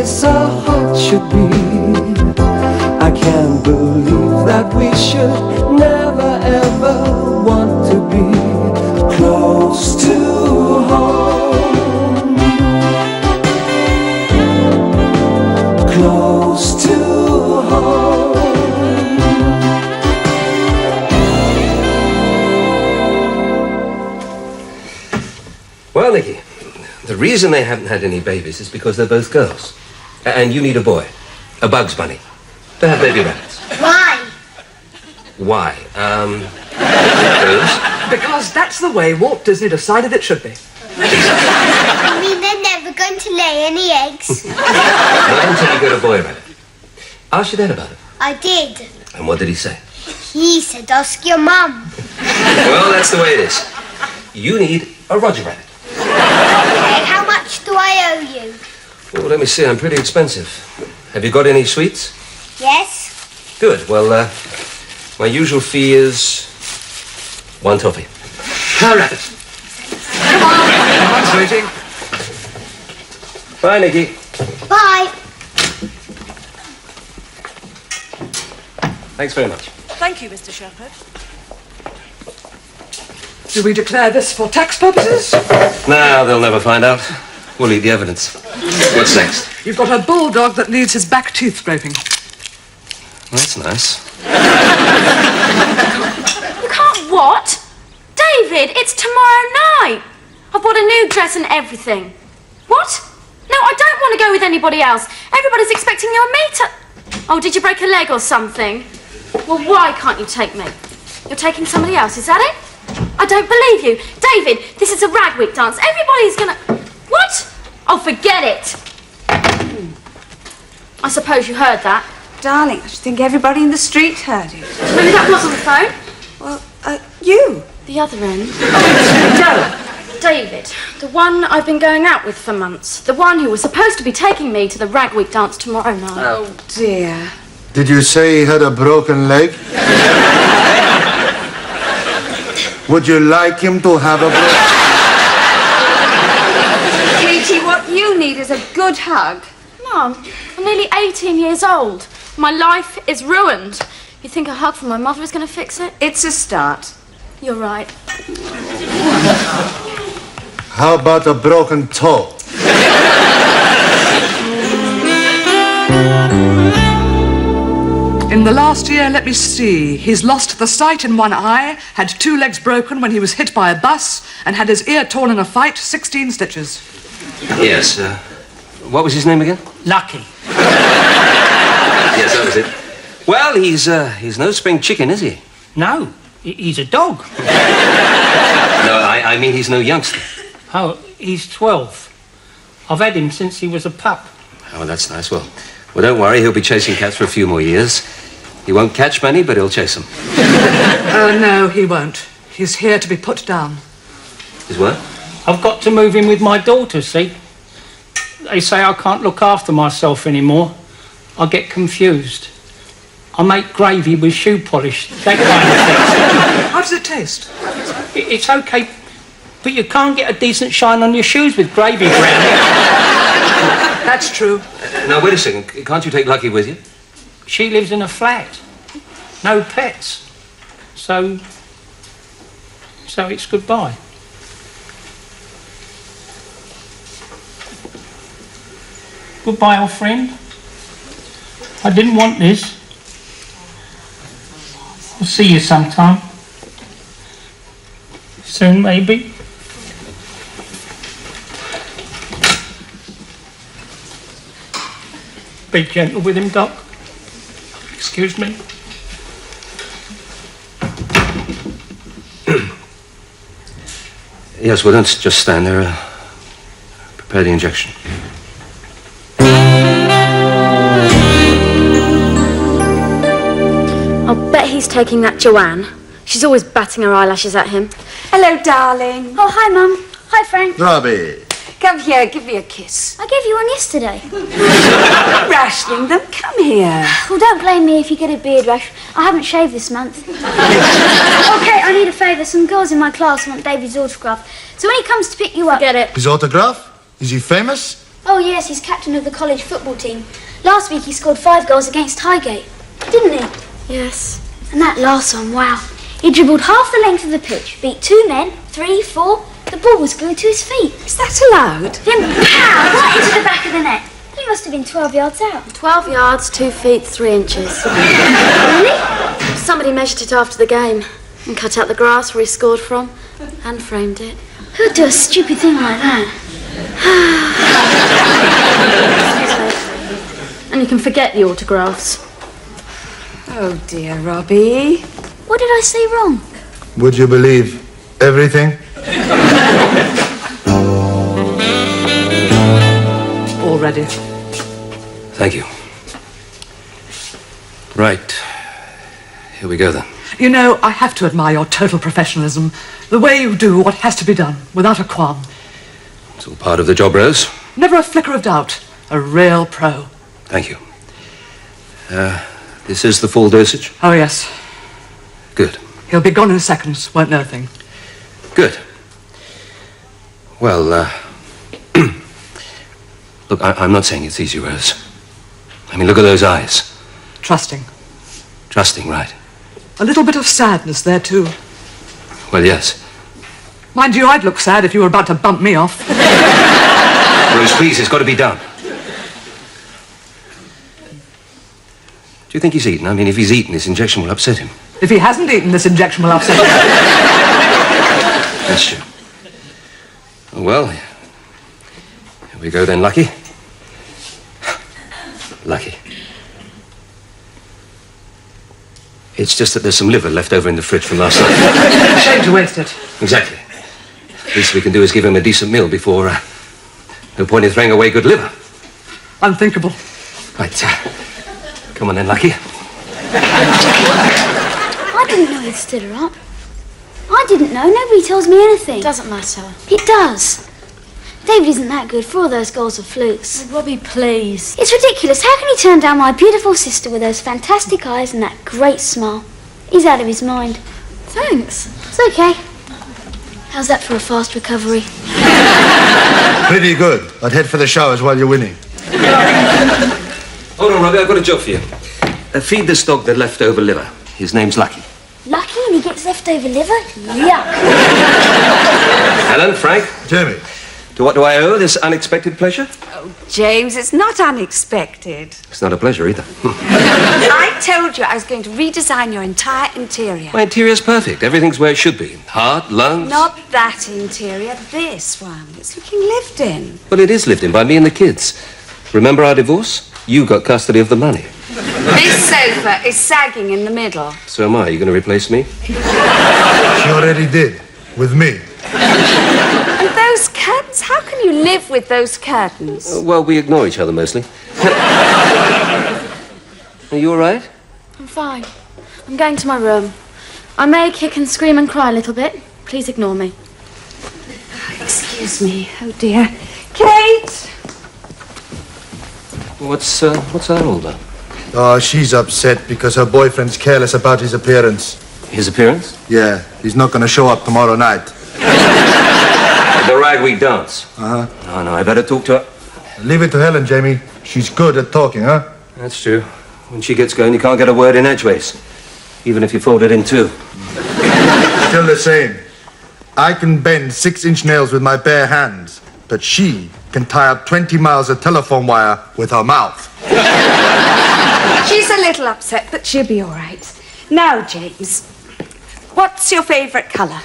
as our heart should be. I can't believe that we should never ever want to be close to home. Close to home. Well, Nicky, the reason they haven't had any babies is because they're both girls. And you need a boy. A Bugs Bunny. To have baby rabbits. Why? Why? Because that's the way Walt Disney decided it should be. You mean they're never going to lay any eggs? Not until you get a boy rabbit. Ask your dad about it. I did. And what did he say? He said, ask your mum. Well, that's the way it is. You need a Roger rabbit. Okay, how much do I owe you? Well, let me see. I'm pretty expensive. Have you got any sweets? Yes. Good. Well, my usual fee is 1 toffee. Per rabbit. Come on, Mum's waiting. Bye, Nicky. Bye. Thanks very much. Thank you, Mr. Shepherd. Do we declare this for tax purposes? No, they'll never find out. We'll leave the evidence. What's next? You've got a bulldog that needs his back teeth scraping. That's nice. You can't what? David, it's tomorrow night. I've bought a new dress and everything. What? No, I don't want to go with anybody else. Everybody's expecting you and me to... Oh, did you break a leg or something? Well, why can't you take me? You're taking somebody else, is that it? I don't believe you. David, this is a rag week dance. Everybody's gonna... What? Oh, forget it. I suppose you heard that. Darling, I should think everybody in the street heard it. Maybe that was on the phone. Well, you. The other end. No. David, the one I've been going out with for months. The one who was supposed to be taking me to the rag week dance tomorrow night. Oh, dear. Did you say he had a broken leg? Would you like him to have a broken... Sweetie, what you need is a good hug. Mum, I'm nearly 18 years old. My life is ruined. You think a hug from my mother is going to fix it? It's a start. You're right. How about a broken toe? In the last year, let me see, he's lost the sight in one eye, had 2 legs broken when he was hit by a bus, and had his ear torn in a fight, 16 stitches. Yes, what was his name again? Lucky. Yes, that was it. Well, he's no spring chicken, is he? No, he's a dog. No, I mean he's no youngster. Oh, he's 12. I've had him since he was a pup. Oh, that's nice. Well, don't worry. He'll be chasing cats for a few more years. He won't catch many, but he'll chase them. Oh, no, he won't. He's here to be put down. His what? I've got to move in with my daughter, see? They say I can't look after myself anymore. I get confused. I make gravy with shoe polish, that kind of thing. How does it taste? It's okay, but you can't get a decent shine on your shoes with gravy around it. That's true. Now, wait a second. Can't you take Lucky with you? She lives in a flat. No pets. So it's goodbye. Goodbye, old friend. I didn't want this. I'll see you sometime. Soon, maybe. Be gentle with him, Doc. Excuse me. Yes, well, don't just stand there. Prepare the injection. I'll bet he's taking that Joanne. She's always batting her eyelashes at him. Hello, darling. Oh, hi, Mum. Hi, Frank. Robbie. Come here, give me a kiss. I gave you one yesterday. Rationing them, come here. Well, don't blame me if you get a beard rash. I haven't shaved this month. Okay, I need a favour. Some girls in my class want David's autograph. So when he comes to pick you up... Get it. His autograph? Is he famous? Oh, yes, he's captain of the college football team. Last week he scored 5 goals against Highgate, didn't he? Yes. And that last one, wow. He dribbled half the length of the pitch, beat 2 men, 3, 4. The ball was glued to his feet. Is that allowed? Then pow, right into the back of the net. He must have been 12 yards out. 12 yards, 2 feet, 3 inches. Really? Somebody measured it after the game and cut out the grass where he scored from and framed it. Who'd do a stupid thing like that? And you can forget the autographs. Oh, dear, Robbie. What did I say wrong? Would you believe everything? All ready. Thank you. Right. Here we go then. You know, I have to admire your total professionalism. The way you do what has to be done, without a qualm. It's all part of the job, Rose. Never a flicker of doubt. A real pro. Thank you. This is the full dosage? Oh, yes. Good. He'll be gone in seconds. Won't know a thing. Good. Well, look, I'm not saying it's easy, Rose. I mean, look at those eyes. Trusting. Trusting, right? A little bit of sadness there, too. Well, yes. Mind you, I'd look sad if you were about to bump me off. Rose, please, it's got to be done. Do you think he's eaten? I mean, if he's eaten, this injection will upset him. If he hasn't eaten, this injection will upset him. That's true. Oh, well, here we go then, Lucky. Lucky. It's just that there's some liver left over in the fridge from last night. Shame to waste it. Exactly. Least we can do is give him a decent meal before, no point in throwing away good liver. Unthinkable. Right, come on then, Lucky. I didn't know he'd stood her up. I didn't know. Nobody tells me anything. It doesn't matter. It does. David isn't that good for all those goals are flukes. Oh, Robbie, please. It's ridiculous. How can he turn down my beautiful sister with those fantastic eyes and that great smile? He's out of his mind. Thanks. It's okay. How's that for a fast recovery? Pretty good. I'd head for the showers while you're winning. Hold on, Robbie, I've got a job for you. Feed this dog the leftover liver. His name's Lucky. Lucky and he gets leftover liver? Yuck. Helen, Frank, Jamie. to what do I owe this unexpected pleasure? James, it's not unexpected. It's not a pleasure either. I told you I was going to redesign your entire interior. My interior's perfect. Everything's where it should be. Heart, lungs. Not that interior, this one. It's looking lived in. Well, it is lived in by me and the kids. Remember our divorce? You got custody of the money. This sofa is sagging in the middle. So am I. You going to replace me? She already did. With me. And those curtains, how can you live with those curtains? Well, we ignore each other mostly. Are you all right? I'm fine. I'm going to my room. I may kick and scream and cry a little bit. Please ignore me. Excuse me. Oh, dear. Kate! What's that all about? Oh, she's upset because her boyfriend's careless about his appearance. His appearance? Yeah, he's not going to show up tomorrow night. The ragweed dance. Uh-huh. Oh, no, I better talk to her. Leave it to Helen, Jamie. She's good at talking, huh? That's true. When she gets going, you can't get a word in edgeways. Even if you fold it in two. Still the same. I can bend 6-inch nails with my bare hands, but she can tie up 20 miles of telephone wire with her mouth. She's a little upset, but she'll be all right. Now, James, what's your favourite colour?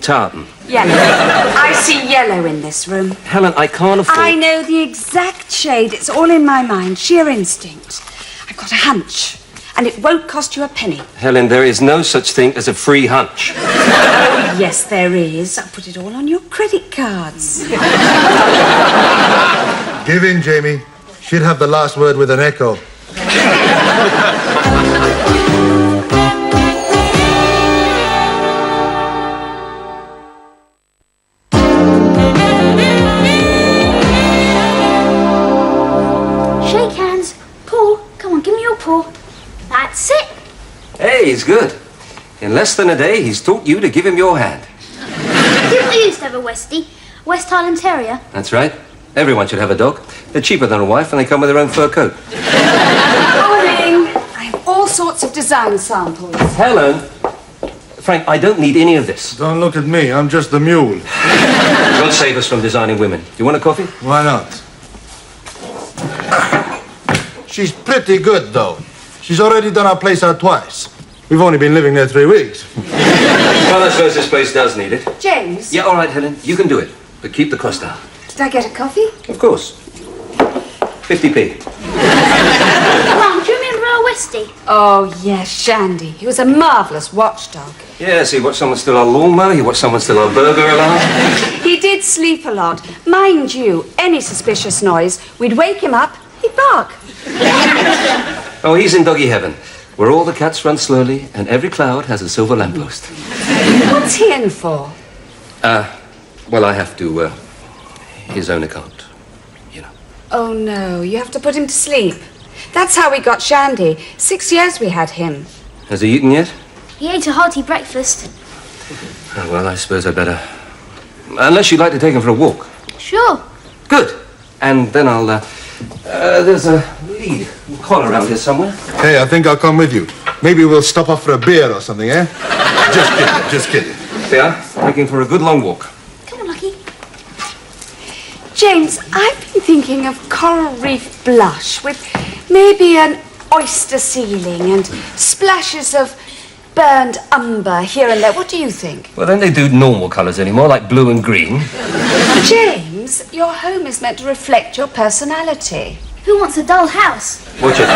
Tartan. Yellow. I see yellow in this room. Helen, I can't afford... I know the exact shade. It's all in my mind. Sheer instinct. I've got a hunch. And it won't cost you a penny. Helen, there is no such thing as a free hunch. Oh, yes, there is. I'll put it all on your credit cards. Give in, Jamie. She'd have the last word with an echo. Shake hands. Paul, come on, give me your paw. That's it. Hey, he's good. In less than a day, he's taught you to give him your hand. I used to have a Westie, West Highland Terrier. That's right. Everyone should have a dog. They're cheaper than a wife and they come with their own fur coat. Morning. I have all sorts of design samples. Helen! Frank, I don't need any of this. Don't look at me, I'm just the mule. God save us from designing women. You want a coffee? Why not? She's pretty good, though. She's already done our place out twice. We've only been living there 3 weeks. Well, I suppose this place does need it. James? Yeah, all right, Helen. You can do it. But keep the cost down. Did I get a coffee? Of course. 50p. Mum, do you remember Earl Westy? Oh, yes, Shandy. He was a marvellous watchdog. Yes, he watched someone steal our lawnmower, he watched someone steal our burger alarm. He did sleep a lot. Mind you, any suspicious noise, we'd wake him up, he'd bark. Oh, he's in doggy heaven, where all the cats run slowly and every cloud has a silver lamppost. What's he in for? Well, I have to, his own account, you know. Oh, no, you have to put him to sleep. That's how we got Shandy. 6 years we had him. Has he eaten yet? He ate a hearty breakfast. Oh, well, I suppose I'd better... Unless you'd like to take him for a walk. Sure. Good. And then I'll, there's a lead collar around here somewhere. Hey, I think I'll come with you. Maybe we'll stop off for a beer or something, eh? Just kidding. Yeah, taking for a good long walk. Come on, Lucky. James, I've been thinking of coral reef blush with maybe an oyster ceiling and splashes of burned umber here and there. What do you think? Well, don't they do normal colours anymore, like blue and green? James, your home is meant to reflect your personality. Who wants a dull house? Watch it.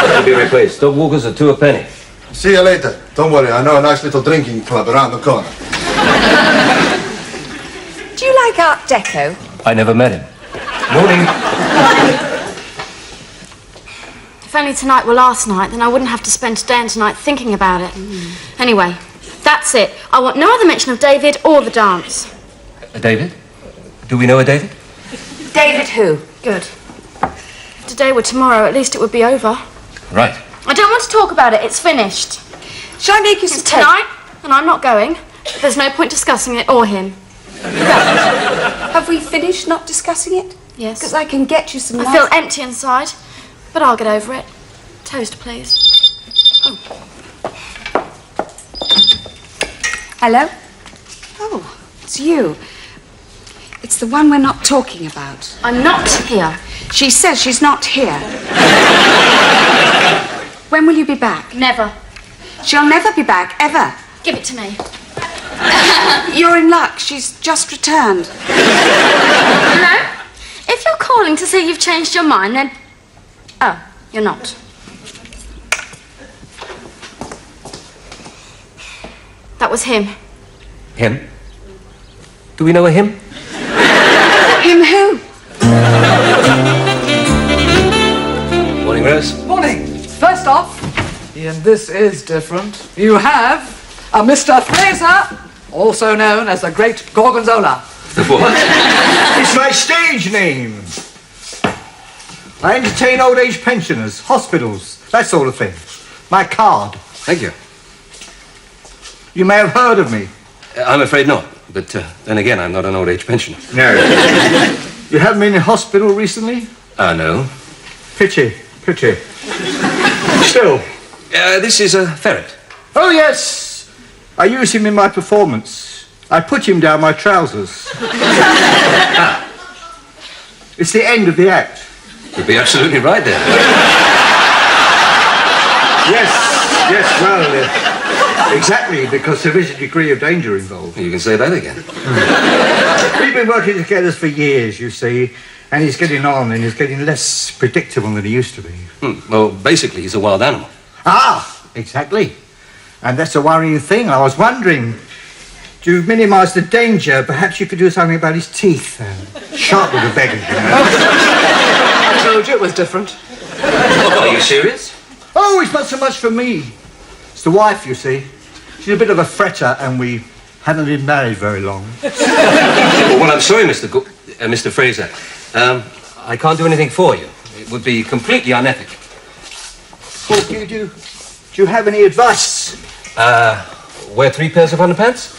It'll be replaced. Dog walkers are 2 a penny. See you later. Don't worry, I know a nice little drinking club around the corner. Do you like Art Deco? I never met him. Morning. If only tonight were last night, then I wouldn't have to spend today and tonight thinking about it. Anyway, that's it. I want no other mention of David or the dance. David? Do we know a David? David who? Good. If today were tomorrow, at least it would be over. Right. I don't want to talk about it. It's finished. Shall I make you It's some tonight, and I'm not going. There's no point discussing it or him. Have we finished not discussing it? Yes. Because I can get you some I nice... feel empty inside, but I'll get over it. Toast, please. Hello? Oh, it's you. It's the one we're not talking about. I'm not here. She says she's not here. When will you be back? Never. She'll never be back, ever. Give it to me. You're in luck. She's just returned. Hello? If you're calling to say you've changed your mind, then... Oh, you're not. That was him. Him? Do we know a him? Him who? Morning, Rose. Morning. First off, and this is different, you have a Mr. Fraser, also known as the Great Gorgonzola. What? It's my stage name. I entertain old age pensioners, hospitals, that sort of thing. My card. Thank you. You may have heard of me. I'm afraid not. But then again, I'm not an old age pensioner. No. You haven't been in hospital recently? No. Pity. Still. This is a ferret. Oh, yes. I use him in my performance. I put him down my trousers. It's the end of the act. You'd be absolutely right there. Yes, well, exactly, because there is a degree of danger involved. You can say that again. We've been working together for years, you see, and he's getting on and he's getting less predictable than he used to be. Well, basically, he's a wild animal. Ah, exactly. And that's a worrying thing. I was wondering, to minimise the danger, perhaps you could do something about his teeth. Sharp little beggars, you know. I told you it was different. Are you serious? Oh, it's not so much for me. It's the wife, you see. She's a bit of a fretter, and we haven't been married very long. Well, I'm sorry, Mr. Fraser. I can't do anything for you. It would be completely unethical. Well, do you have any advice? Wear 3 pairs of underpants?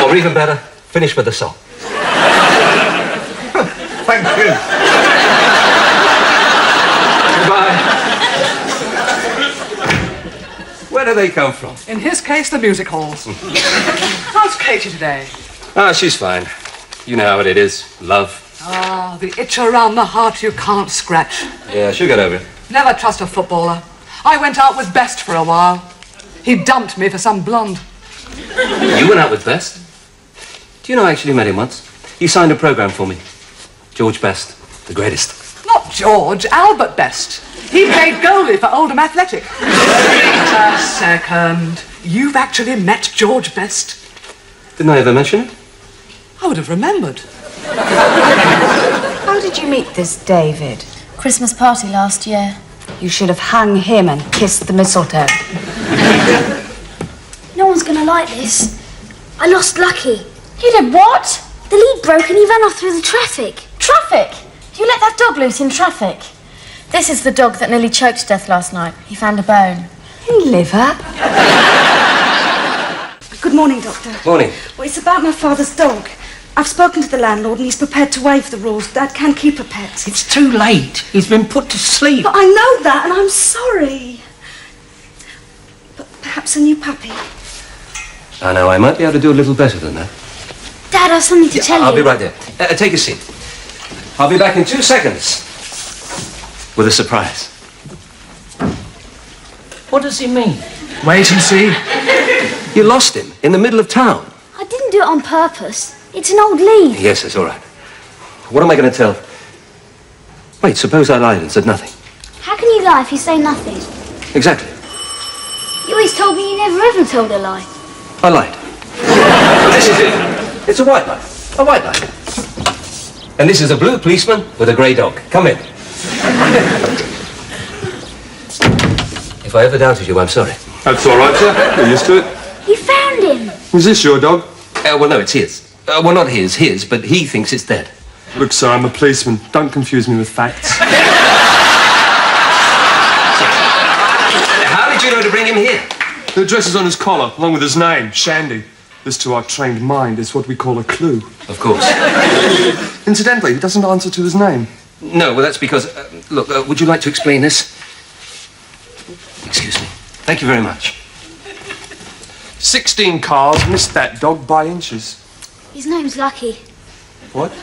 Or even better, finish with a song. thank you. Goodbye. Where do they come from? In his case, the music halls. How's Katie today? Ah, she's fine. You know how it is. Love. Ah, the itch around the heart you can't scratch. Yeah, she'll get over it. Never trust a footballer. I went out with Best for a while. He dumped me for some blonde. You went out with Best? Do you know I actually met him once? He signed a programme for me. George Best, the greatest. Not George, Albert Best. He played goalie for Oldham Athletic. Wait a second. You've actually met George Best? Didn't I ever mention it? I would have remembered. How did you meet this David? Christmas party last year. You should have hung him and kissed the mistletoe. No one's gonna like this. I lost Lucky. You did what? The lead broke and he ran off through the traffic. Traffic? You let that dog loose in traffic? This is the dog that nearly choked to death last night. He found a bone. In liver? Good morning, Doctor. Morning. Well, it's about my father's dog. I've spoken to the landlord and he's prepared to waive the rules. Dad can keep a pet. It's too late. He's been put to sleep. But I know that and I'm sorry. But perhaps a new puppy. I know, I might be able to do a little better than that. Dad, I have something to tell you. I'll be right there. Take a seat. I'll be back in 2 seconds. With a surprise. What does he mean? Wait and see. You lost him in the middle of town. I didn't do it on purpose. It's an old lead. Yes, it's all right. What am I going to tell? Wait, suppose I lied and said nothing. How can you lie if you say nothing? Exactly. You always told me you never ever told a lie. I lied. This is it. It's a white lie. A white lie. And this is a blue policeman with a grey dog. Come in. If I ever doubted you, I'm sorry. That's all right, sir. We're used to it. You found him. Is this your dog? Well, no, it's his. Well, not his, but he thinks it's dead. Look, sir, I'm a policeman. Don't confuse me with facts. How did you know to bring him here? The address is on his collar, along with his name, Shandy. This, to our trained mind, is what we call a clue. Of course. Incidentally, he doesn't answer to his name. No, well, that's because... look, would you like to explain this? Excuse me. Thank you very much. 16 cars missed that dog by inches. His name's Lucky. What? No,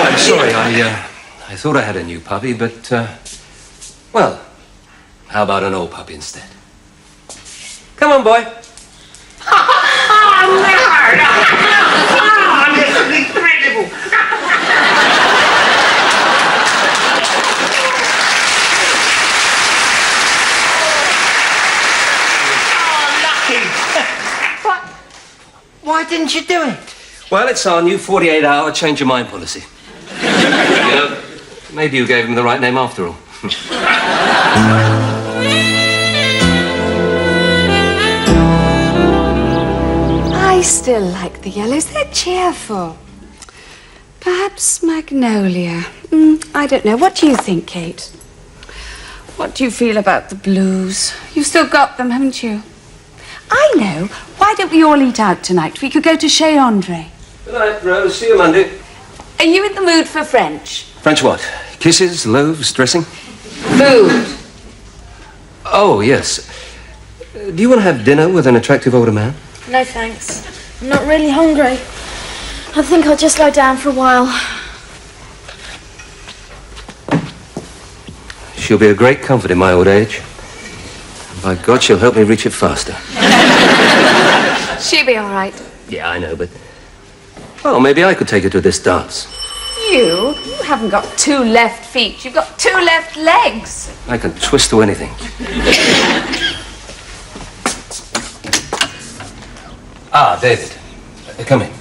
I'm sorry. I thought I had a new puppy, but, well, how about an old puppy instead? Come on, boy. This is incredible. Why didn't you do it? Well, it's our new 48-hour change your mind policy. You know, maybe you gave him the right name after all. I still like the yellows. They're cheerful. Perhaps magnolia. I don't know. What do you think, Kate? What do you feel about the blues? You've still got them, haven't you? I know. Why don't we all eat out tonight? We could go to Chez Andre. Good night, Rose. See you Monday. Are you in the mood for French? French what? Kisses, loaves, dressing? Food. Oh, yes. Do you want to have dinner with an attractive older man? No, thanks. I'm not really hungry. I think I'll just lie down for a while. She'll be a great comfort in my old age. By God, she'll help me reach it faster. She'll be all right. Yeah, I know, but... Well, maybe I could take her to this dance. You haven't got 2 left feet. You've got 2 left legs. I can twist to anything. Ah, David. Come in.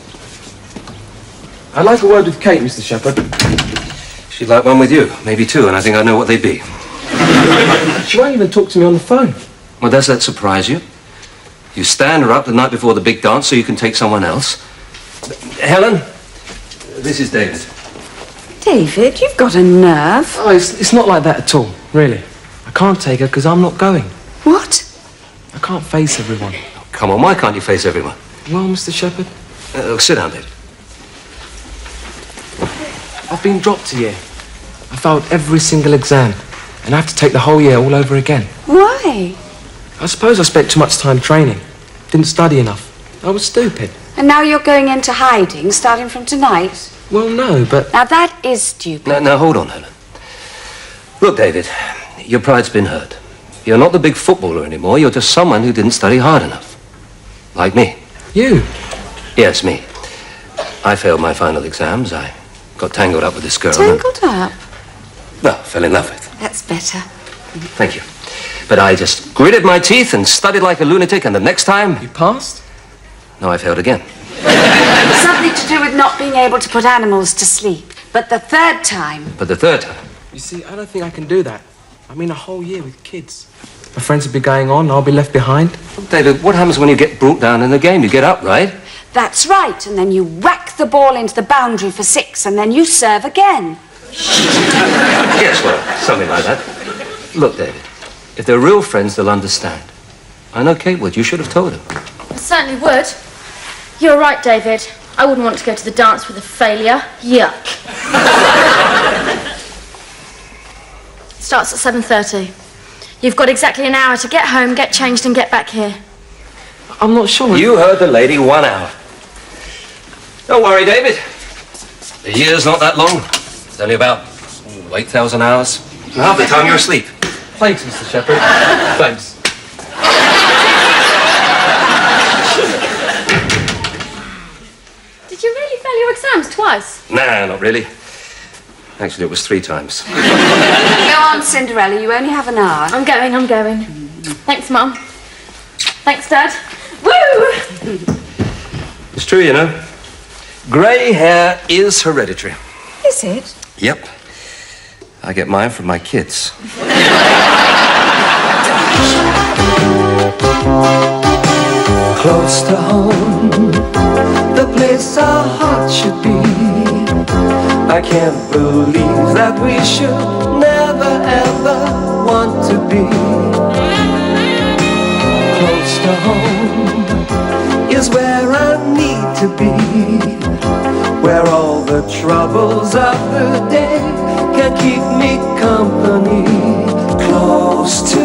I'd like a word with Kate, Mr. Shepherd. She'd like one with you. Maybe 2, and I think I know what they'd be. She won't even talk to me on the phone. Well, does that surprise you? You stand her up the night before the big dance so you can take someone else. Helen, this is David. David, you've got a nerve. Oh, it's not like that at all, really. I can't take her because I'm not going. What? I can't face everyone. Oh, come on, why can't you face everyone? Well, Mr. Shepherd? Sit down, David. I've been dropped a year. I failed every single exam, and I have to take the whole year all over again. Why? I suppose I spent too much time training. Didn't study enough. I was stupid. And now you're going into hiding, starting from tonight? Well, no, but... Now that is stupid. Now, hold on, Helen. Look, David, your pride's been hurt. You're not the big footballer anymore. You're just someone who didn't study hard enough. Like me. You? Yes, me. I failed my final exams. I got tangled up with this girl. Tangled up? Well, fell in love with. That's better. Thank you. But I just gritted my teeth and studied like a lunatic, and the next time... You passed? No, I failed again. Something to do with not being able to put animals to sleep. But the third time... But the third time... You see, I don't think I can do that. I mean, a whole year with kids. My friends will be going on, I'll be left behind. Well, David, what happens when you get brought down in the game? You get up, right? That's right, and then you whack the ball into the boundary for 6, and then you serve again. Yes, well, something like that. Look, David, if they're real friends, they'll understand. I know Kate would. You should have told her. I certainly would. You're right, David. I wouldn't want to go to the dance with a failure. Yuck. Starts at 7:30. You've got exactly an hour to get home, get changed, and get back here. I'm not sure. You heard the lady, 1 hour. Don't worry, David. The year's not that long. It's only about 8,000 hours. Half the time you're asleep. Thanks, Mr. Shepherd. Thanks. Did you really fail your exams twice? Nah, not really. Actually, it was 3 times. Go on, Cinderella, you only have an hour. I'm going. Thanks, Mum. Thanks, Dad. Woo! It's true, you know. Grey hair is hereditary. Is it? Yep. I get mine from my kids. Close to home, the place our hearts should be. I can't believe that we should never ever want to be. Close to home is where I need to be, where all the troubles of the day can keep me company. Close to